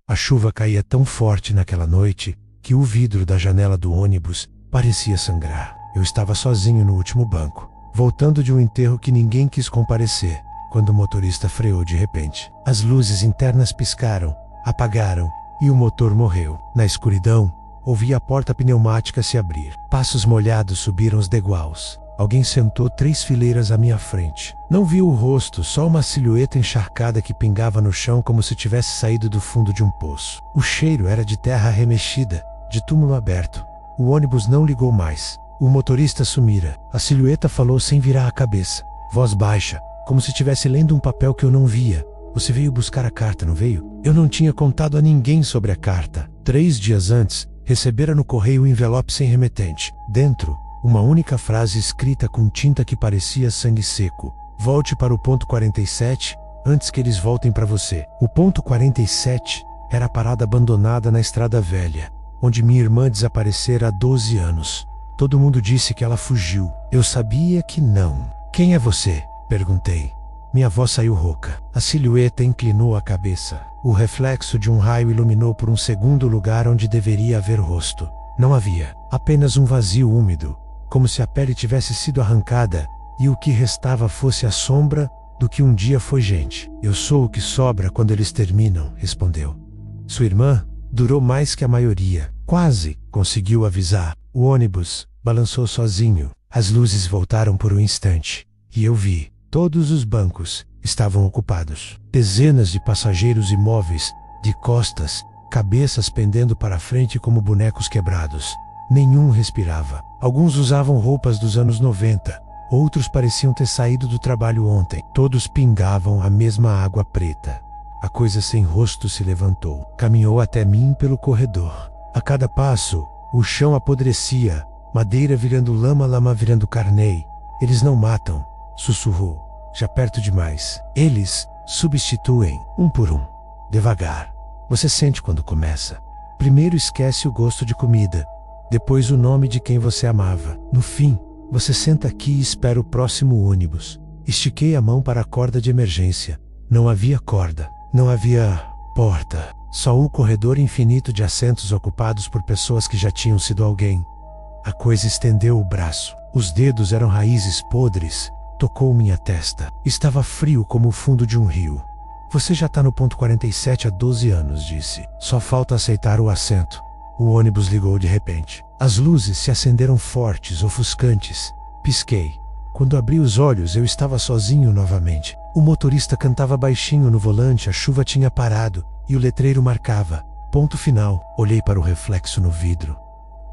A chuva caía tão forte naquela noite que o vidro da janela do ônibus parecia sangrar. Eu estava sozinho no último banco, voltando de um enterro que ninguém quis comparecer, quando o motorista freou de repente. As luzes internas piscaram, apagaram e o motor morreu. Na escuridão, ouvi a porta pneumática se abrir. Passos molhados subiram os degraus. Alguém sentou 3 fileiras à minha frente. Não vi o rosto, só uma silhueta encharcada que pingava no chão como se tivesse saído do fundo de um poço. O cheiro era de terra remexida, de túmulo aberto. O ônibus não ligou mais. O motorista sumira. A silhueta falou sem virar a cabeça. Voz baixa, como se estivesse lendo um papel que eu não via. Você veio buscar a carta, não veio? Eu não tinha contado a ninguém sobre a carta. 3 dias antes, recebera no correio um envelope sem remetente. Dentro, uma única frase escrita com tinta que parecia sangue seco. Volte para o ponto 47, antes que eles voltem para você. O ponto 47 era a parada abandonada na estrada velha, onde minha irmã desaparecera há 12 anos. Todo mundo disse que ela fugiu. Eu sabia que não. Quem é você? Perguntei. Minha voz saiu rouca. A silhueta inclinou a cabeça. O reflexo de um raio iluminou por um segundo o lugar onde deveria haver rosto. Não havia. Apenas um vazio úmido, como se a pele tivesse sido arrancada e o que restava fosse a sombra do que um dia foi gente. Eu sou o que sobra quando eles terminam, respondeu. Sua irmã durou mais que a maioria. Quase conseguiu avisar. O ônibus balançou sozinho. As luzes voltaram por um instante e eu vi. Todos os bancos estavam ocupados. Dezenas de passageiros imóveis, de costas, cabeças pendendo para frente como bonecos quebrados. Nenhum respirava. Alguns usavam roupas dos anos 90. Outros pareciam ter saído do trabalho ontem. Todos pingavam a mesma água preta. A coisa sem rosto se levantou. Caminhou até mim pelo corredor. A cada passo, o chão apodrecia. Madeira virando lama, lama virando carnê. Eles não matam, sussurrou. Já perto demais. Eles substituem, um por um. Devagar. Você sente quando começa. Primeiro esquece o gosto de comida. Depois o nome de quem você amava. No fim, você senta aqui e espera o próximo ônibus. Estiquei a mão para a corda de emergência. Não havia corda. Não havia porta. Só um corredor infinito de assentos ocupados por pessoas que já tinham sido alguém. A coisa estendeu o braço. Os dedos eram raízes podres. Tocou minha testa. Estava frio como o fundo de um rio. Você já está no ponto 47 há 12 anos, disse. Só falta aceitar o assento. O ônibus ligou de repente. As luzes se acenderam fortes, ofuscantes. Pisquei. Quando abri os olhos, eu estava sozinho novamente. O motorista cantava baixinho no volante, a chuva tinha parado, e o letreiro marcava ponto final. Olhei para o reflexo no vidro.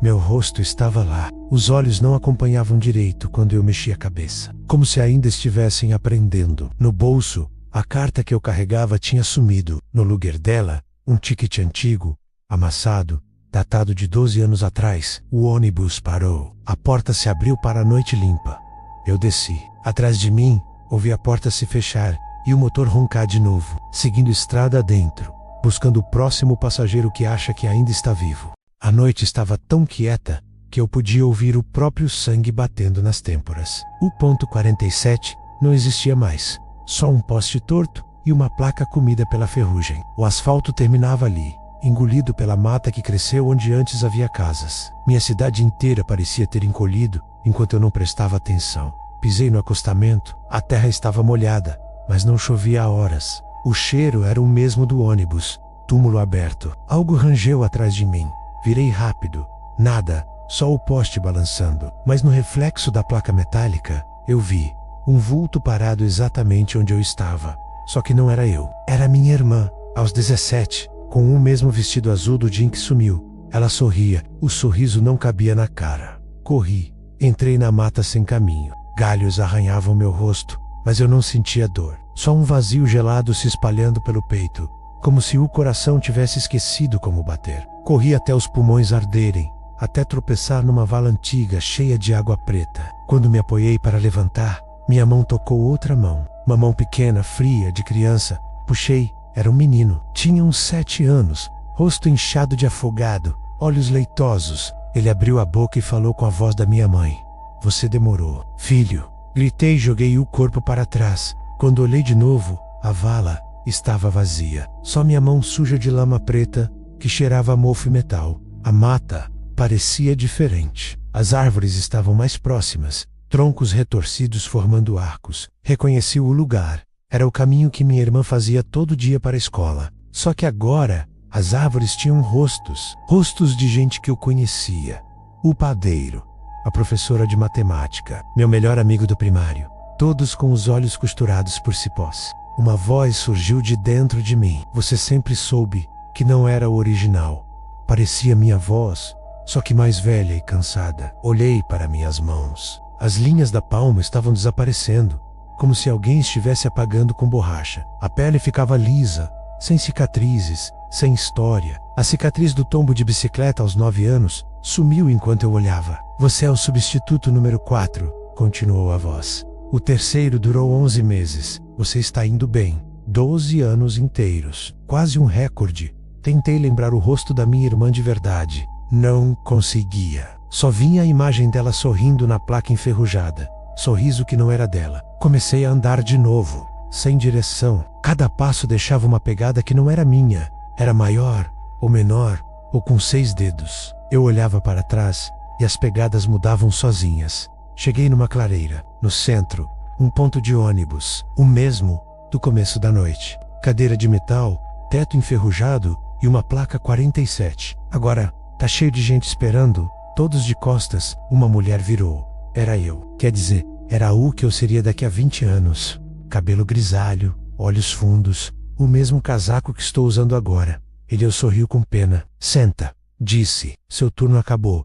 Meu rosto estava lá. Os olhos não acompanhavam direito quando eu mexi a cabeça, como se ainda estivessem aprendendo. No bolso, a carta que eu carregava tinha sumido. No lugar dela, um ticket antigo, amassado, datado de 12 anos atrás. O ônibus parou. A porta se abriu para a noite limpa. Eu desci. Atrás de mim, ouvi a porta se fechar e o motor roncar de novo, seguindo estrada adentro, buscando o próximo passageiro que acha que ainda está vivo. A noite estava tão quieta que eu podia ouvir o próprio sangue batendo nas têmporas. O ponto 47 não existia mais. Só um poste torto e uma placa comida pela ferrugem. O asfalto terminava ali, engolido pela mata que cresceu onde antes havia casas. Minha cidade inteira parecia ter encolhido enquanto eu não prestava atenção. Pisei no acostamento. A terra estava molhada, mas não chovia há horas. O cheiro era o mesmo do ônibus. Túmulo aberto. Algo rangeu atrás de mim. Virei rápido. Nada, só o poste balançando. Mas no reflexo da placa metálica, eu vi um vulto parado exatamente onde eu estava. Só que não era eu. Era minha irmã, aos 17, com o mesmo vestido azul do dia em que sumiu. Ela sorria. O sorriso não cabia na cara. Corri. Entrei na mata sem caminho. Galhos arranhavam meu rosto, mas eu não sentia dor. Só um vazio gelado se espalhando pelo peito, como se o coração tivesse esquecido como bater. Corri até os pulmões arderem, até tropeçar numa vala antiga cheia de água preta. Quando me apoiei para levantar, minha mão tocou outra mão. Uma mão pequena, fria, de criança. Puxei. Era um menino. Tinha uns 7 anos, rosto inchado de afogado, olhos leitosos. Ele abriu a boca e falou com a voz da minha mãe. Você demorou. Filho. Gritei e joguei o corpo para trás. Quando olhei de novo, a vala estava vazia. Só minha mão suja de lama preta, que cheirava a mofo e metal. A mata parecia diferente. As árvores estavam mais próximas, troncos retorcidos formando arcos. Reconheci o lugar. Era o caminho que minha irmã fazia todo dia para a escola. Só que agora, as árvores tinham rostos. Rostos de gente que eu conhecia. O padeiro, a professora de matemática, meu melhor amigo do primário. Todos com os olhos costurados por cipós. Uma voz surgiu de dentro de mim. Você sempre soube que não era o original. Parecia minha voz, só que mais velha e cansada. Olhei para minhas mãos. As linhas da palma estavam desaparecendo, como se alguém estivesse apagando com borracha. A pele ficava lisa, sem cicatrizes, sem história. A cicatriz do tombo de bicicleta aos 9 anos sumiu enquanto eu olhava. Você é o substituto número 4, continuou a voz. O terceiro durou 11 meses. Você está indo bem. 12 anos inteiros. Quase um recorde. Tentei lembrar o rosto da minha irmã de verdade. Não conseguia. Só vinha a imagem dela sorrindo na placa enferrujada. Sorriso que não era dela. Comecei a andar de novo, sem direção. Cada passo deixava uma pegada que não era minha. Era maior, ou menor, ou com 6 dedos. Eu olhava para trás e as pegadas mudavam sozinhas. Cheguei numa clareira. No centro, um ponto de ônibus. O mesmo do começo da noite. Cadeira de metal, teto enferrujado e uma placa 47. Agora, tá cheio de gente esperando, todos de costas. Uma mulher virou. Era eu. Quer dizer, era o que eu seria daqui a 20 anos. Cabelo grisalho, olhos fundos, o mesmo casaco que estou usando agora. Ele sorriu com pena. Senta, disse. Seu turno acabou.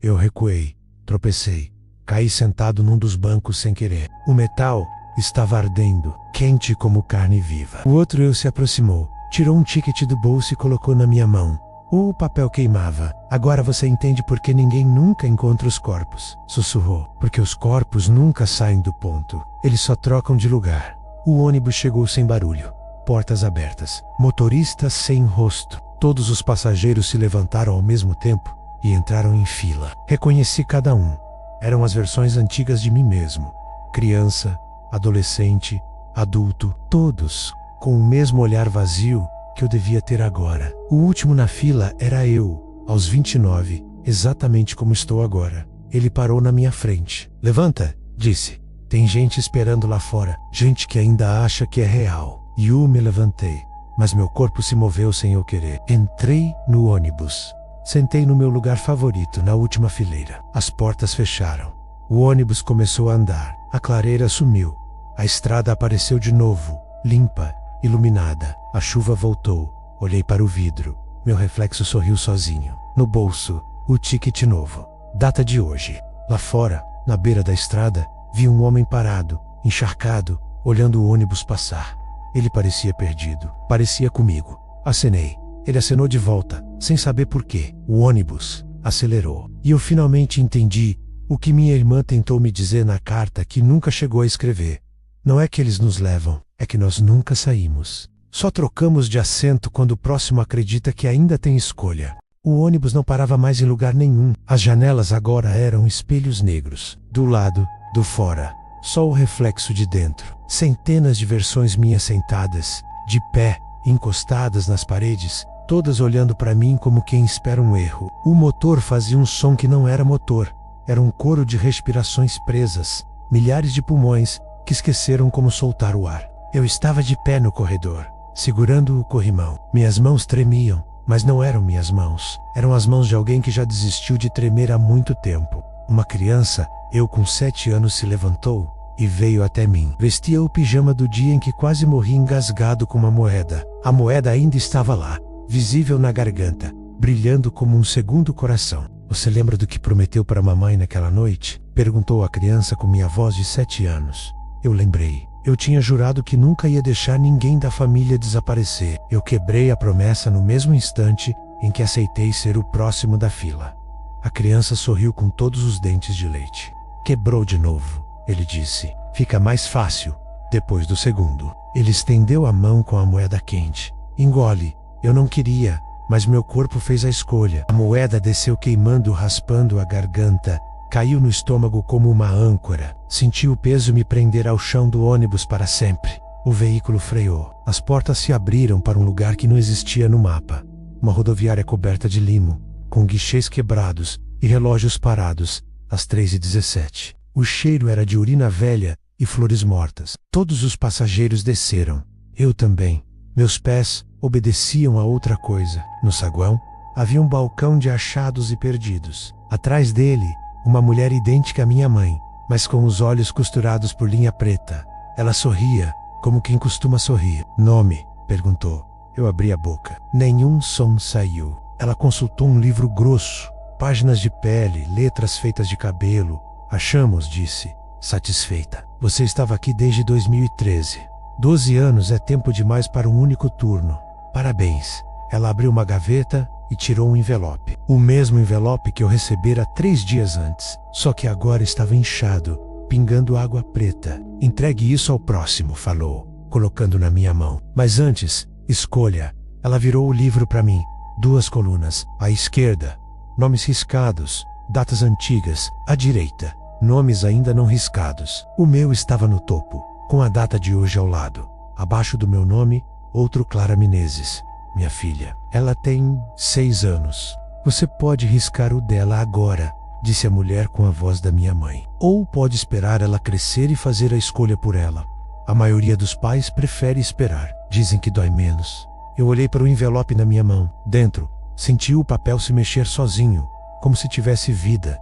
Eu recuei, tropecei. Caí sentado num dos bancos sem querer. O metal estava ardendo, quente como carne viva. O outro eu se aproximou, tirou um ticket do bolso e colocou na minha mão. O papel queimava. Agora você entende por que ninguém nunca encontra os corpos, sussurrou. Porque os corpos nunca saem do ponto. Eles só trocam de lugar. O ônibus chegou sem barulho. Portas abertas. Motorista sem rosto. Todos os passageiros se levantaram ao mesmo tempo e entraram em fila. Reconheci cada um. Eram as versões antigas de mim mesmo. Criança, adolescente, adulto, todos com o mesmo olhar vazio que eu devia ter agora. O último na fila era eu, aos 29, exatamente como estou agora. Ele parou na minha frente. Levanta, disse. Tem gente esperando lá fora, gente que ainda acha que é real. E eu me levantei, mas meu corpo se moveu sem eu querer. Entrei no ônibus. Sentei no meu lugar favorito, na última fileira. As portas fecharam. O ônibus começou a andar. A clareira sumiu. A estrada apareceu de novo, limpa, iluminada. A chuva voltou. Olhei para o vidro. Meu reflexo sorriu sozinho. No bolso, o ticket novo. Data de hoje. Lá fora, na beira da estrada, vi um homem parado, encharcado, olhando o ônibus passar. Ele parecia perdido. Parecia comigo. Acenei. Ele acenou de volta, sem saber por quê. O ônibus acelerou. E eu finalmente entendi o que minha irmã tentou me dizer na carta que nunca chegou a escrever. Não é que eles nos levam, é que nós nunca saímos. Só trocamos de assento quando o próximo acredita que ainda tem escolha. O ônibus não parava mais em lugar nenhum. As janelas agora eram espelhos negros. Do lado, do fora, só o reflexo de dentro. Centenas de versões minhas sentadas, de pé, encostadas nas paredes, todas olhando para mim como quem espera um erro. O motor fazia um som que não era motor. Era um coro de respirações presas, milhares de pulmões que esqueceram como soltar o ar. Eu estava de pé no corredor, segurando o corrimão. Minhas mãos tremiam, mas não eram minhas mãos. Eram as mãos de alguém que já desistiu de tremer há muito tempo. Uma criança, eu com 7 anos, se levantou e veio até mim. Vestia o pijama do dia em que quase morri engasgado com uma moeda. A moeda ainda estava lá, visível na garganta, brilhando como um segundo coração. Você lembra do que prometeu para a mamãe naquela noite? Perguntou a criança com minha voz de 7 anos. Eu lembrei. Eu tinha jurado que nunca ia deixar ninguém da família desaparecer. Eu quebrei a promessa no mesmo instante em que aceitei ser o próximo da fila. A criança sorriu com todos os dentes de leite. Quebrou de novo, ele disse. Fica mais fácil, depois do segundo. Ele estendeu a mão com a moeda quente. Engole. Eu não queria, mas meu corpo fez a escolha. A moeda desceu queimando, raspando a garganta. Caiu no estômago como uma âncora. Senti o peso me prender ao chão do ônibus para sempre. O veículo freou. As portas se abriram para um lugar que não existia no mapa. Uma rodoviária coberta de limo, com guichês quebrados e relógios parados, às 3h17. O cheiro era de urina velha e flores mortas. Todos os passageiros desceram. Eu também. Meus pés obedeciam a outra coisa. No saguão, havia um balcão de achados e perdidos. Atrás dele, uma mulher idêntica à minha mãe, mas com os olhos costurados por linha preta. Ela sorria, como quem costuma sorrir. Nome? Perguntou. Eu abri a boca. Nenhum som saiu. Ela consultou um livro grosso, páginas de pele, letras feitas de cabelo. Achamos, disse, satisfeita. Você estava aqui desde 2013. 12 anos é tempo demais para um único turno. Parabéns. Ela abriu uma gaveta e tirou um envelope. O mesmo envelope que eu recebera 3 dias antes, só que agora estava inchado, pingando água preta. Entregue isso ao próximo, falou, colocando na minha mão. Mas antes, escolha. Ela virou o livro para mim. 2 colunas. À esquerda, nomes riscados, datas antigas. À direita, nomes ainda não riscados. O meu estava no topo, com a data de hoje ao lado. Abaixo do meu nome, outro Clara Menezes, minha filha. Ela tem 6 anos. Você pode riscar o dela agora, disse a mulher com a voz da minha mãe. Ou pode esperar ela crescer e fazer a escolha por ela. A maioria dos pais prefere esperar. Dizem que dói menos. Eu olhei para o envelope na minha mão. Dentro, senti o papel se mexer sozinho, como se tivesse vida.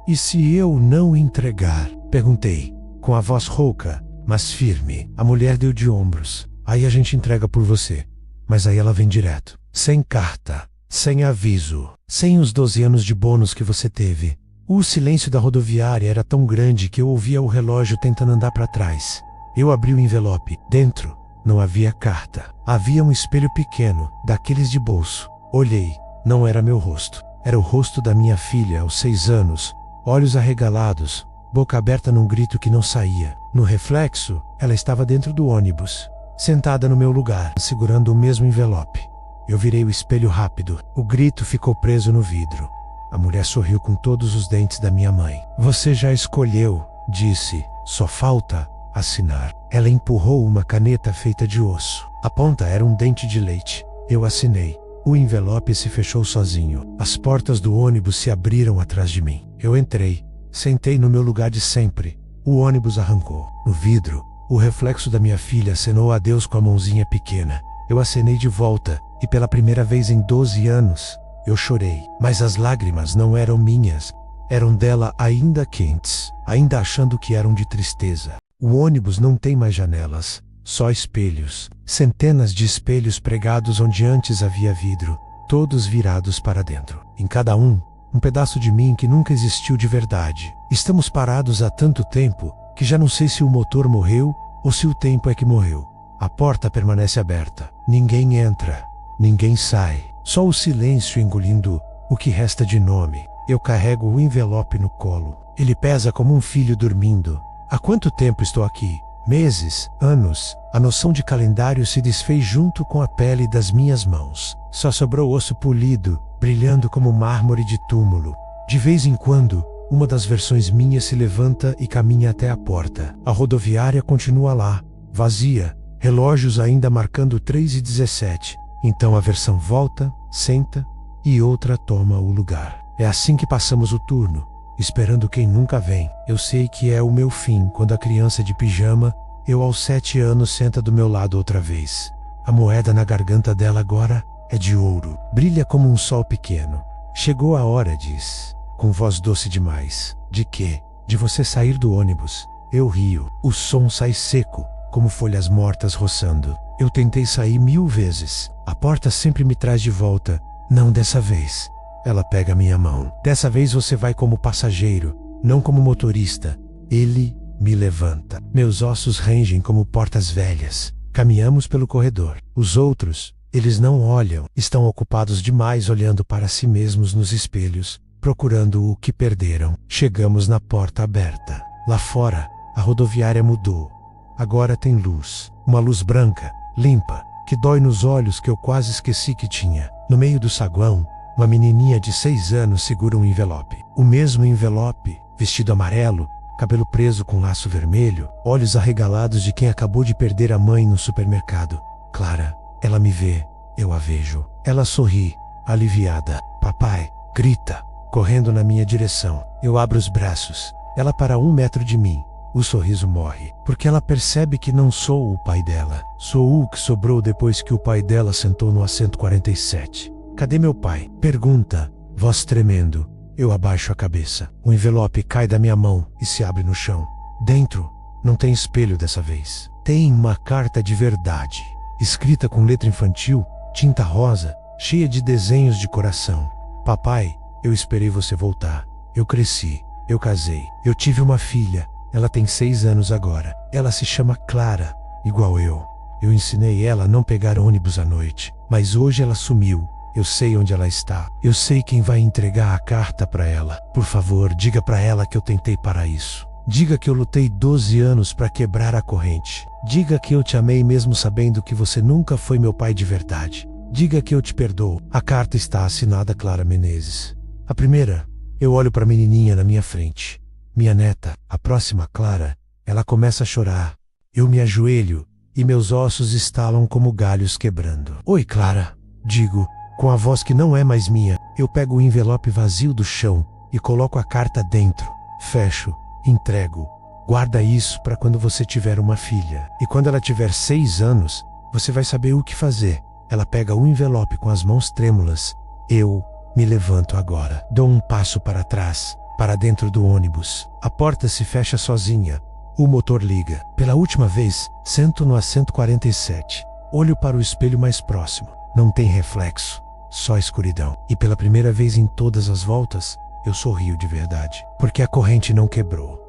E se eu não entregar? Perguntei, com a voz rouca, mas firme. A mulher deu de ombros. Aí a gente entrega por você. Mas aí ela vem direto. Sem carta, sem aviso, sem os 12 anos de bônus que você teve. O silêncio da rodoviária era tão grande que eu ouvia o relógio tentando andar para trás. Eu abri o envelope. Dentro, não havia carta. Havia um espelho pequeno, daqueles de bolso. Olhei. Não era meu rosto. Era o rosto da minha filha, aos 6 anos. Olhos arregalados, boca aberta num grito que não saía. No reflexo, ela estava dentro do ônibus, sentada no meu lugar, segurando o mesmo envelope. Eu virei o espelho rápido. O grito ficou preso no vidro. A mulher sorriu com todos os dentes da minha mãe. Você já escolheu, disse. Só falta assinar. Ela empurrou uma caneta feita de osso. A ponta era um dente de leite. Eu assinei. O envelope se fechou sozinho. As portas do ônibus se abriram atrás de mim. Eu entrei. Sentei no meu lugar de sempre. O ônibus arrancou. No vidro, o reflexo da minha filha acenou adeus com a mãozinha pequena. Eu acenei de volta, e pela primeira vez em 12 anos, eu chorei. Mas as lágrimas não eram minhas. Eram dela ainda quentes, ainda achando que eram de tristeza. O ônibus não tem mais janelas, só espelhos. Centenas de espelhos pregados onde antes havia vidro, todos virados para dentro. Em cada um pedaço de mim que nunca existiu de verdade. Estamos parados há tanto tempo que já não sei se o motor morreu ou se o tempo é que morreu. A porta permanece aberta. Ninguém entra, ninguém sai. Só o silêncio engolindo o que resta de nome. Eu carrego o envelope no colo. Ele pesa como um filho dormindo. Há quanto tempo estou aqui? Meses? Anos? A noção de calendário se desfez junto com a pele das minhas mãos. Só sobrou osso polido, brilhando como mármore de túmulo. De vez em quando, uma das versões minhas se levanta e caminha até a porta. A rodoviária continua lá, vazia, relógios ainda marcando 3h17. Então a versão volta, senta e outra toma o lugar. É assim que passamos o turno, esperando quem nunca vem. Eu sei que é o meu fim quando a criança de pijama, eu aos 7 anos, senta do meu lado outra vez. A moeda na garganta dela agora é de ouro. Brilha como um sol pequeno. Chegou a hora, diz, com voz doce demais. De quê? De você sair do ônibus. Eu rio. O som sai seco, como folhas mortas roçando. Eu tentei sair 1000 vezes. A porta sempre me traz de volta. Não dessa vez. Ela pega minha mão. Dessa vez você vai como passageiro, não como motorista. Ele me levanta. Meus ossos rangem como portas velhas. Caminhamos pelo corredor. Os outros, eles não olham. Estão ocupados demais olhando para si mesmos nos espelhos, procurando o que perderam. Chegamos na porta aberta. Lá fora, a rodoviária mudou. Agora tem luz. Uma luz branca, limpa, que dói nos olhos que eu quase esqueci que tinha. No meio do saguão, uma menininha de 6 anos segura um envelope. O mesmo envelope, vestido amarelo, cabelo preso com laço vermelho, olhos arregalados de quem acabou de perder a mãe no supermercado. Clara, ela me vê, eu a vejo. Ela sorri, aliviada. Papai, grita, correndo na minha direção. Eu abro os braços. Ela para 1 metro de mim. O sorriso morre, porque ela percebe que não sou o pai dela. Sou o que sobrou depois que o pai dela sentou no assento 47. Cadê meu pai? Pergunta, voz tremendo. Eu abaixo a cabeça. O envelope cai da minha mão e se abre no chão. Dentro, não tem espelho dessa vez. Tem uma carta de verdade, escrita com letra infantil, tinta rosa, cheia de desenhos de coração. Papai, eu esperei você voltar. Eu cresci, eu casei, eu tive uma filha. Ela tem 6 anos agora. Ela se chama Clara, igual eu. Eu ensinei ela a não pegar ônibus à noite, mas hoje ela sumiu. Eu sei onde ela está. Eu sei quem vai entregar a carta para ela. Por favor, diga para ela que eu tentei para isso. Diga que eu lutei 12 anos para quebrar a corrente. Diga que eu te amei mesmo sabendo que você nunca foi meu pai de verdade. Diga que eu te perdoo. A carta está assinada Clara Menezes. A primeira, eu olho para a menininha na minha frente. Minha neta, a próxima Clara, ela começa a chorar. Eu me ajoelho e meus ossos estalam como galhos quebrando. Oi, Clara, digo, com a voz que não é mais minha. Eu pego o envelope vazio do chão e coloco a carta dentro. Fecho, entrego. Guarda isso para quando você tiver uma filha. E quando ela tiver 6 anos, você vai saber o que fazer. Ela pega o envelope com as mãos trêmulas. Eu me levanto agora. Dou um passo para trás, para dentro do ônibus. A porta se fecha sozinha. O motor liga. Pela última vez, sento no assento 47. Olho para o espelho mais próximo. Não tem reflexo. Só escuridão. E pela primeira vez em todas as voltas, eu sorrio de verdade. Porque a corrente não quebrou.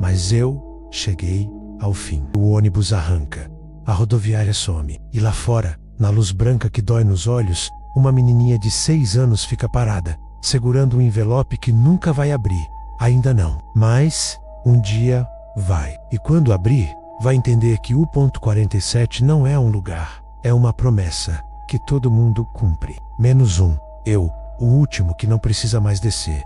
Mas eu cheguei ao fim. O ônibus arranca. A rodoviária some. E lá fora, na luz branca que dói nos olhos, uma menininha de 6 anos fica parada, segurando um envelope que nunca vai abrir. Ainda não. Mas, um dia, vai. E quando abrir, vai entender que o ponto 47 não é um lugar. É uma promessa que todo mundo cumpre. Menos um. Eu, o último que não precisa mais descer.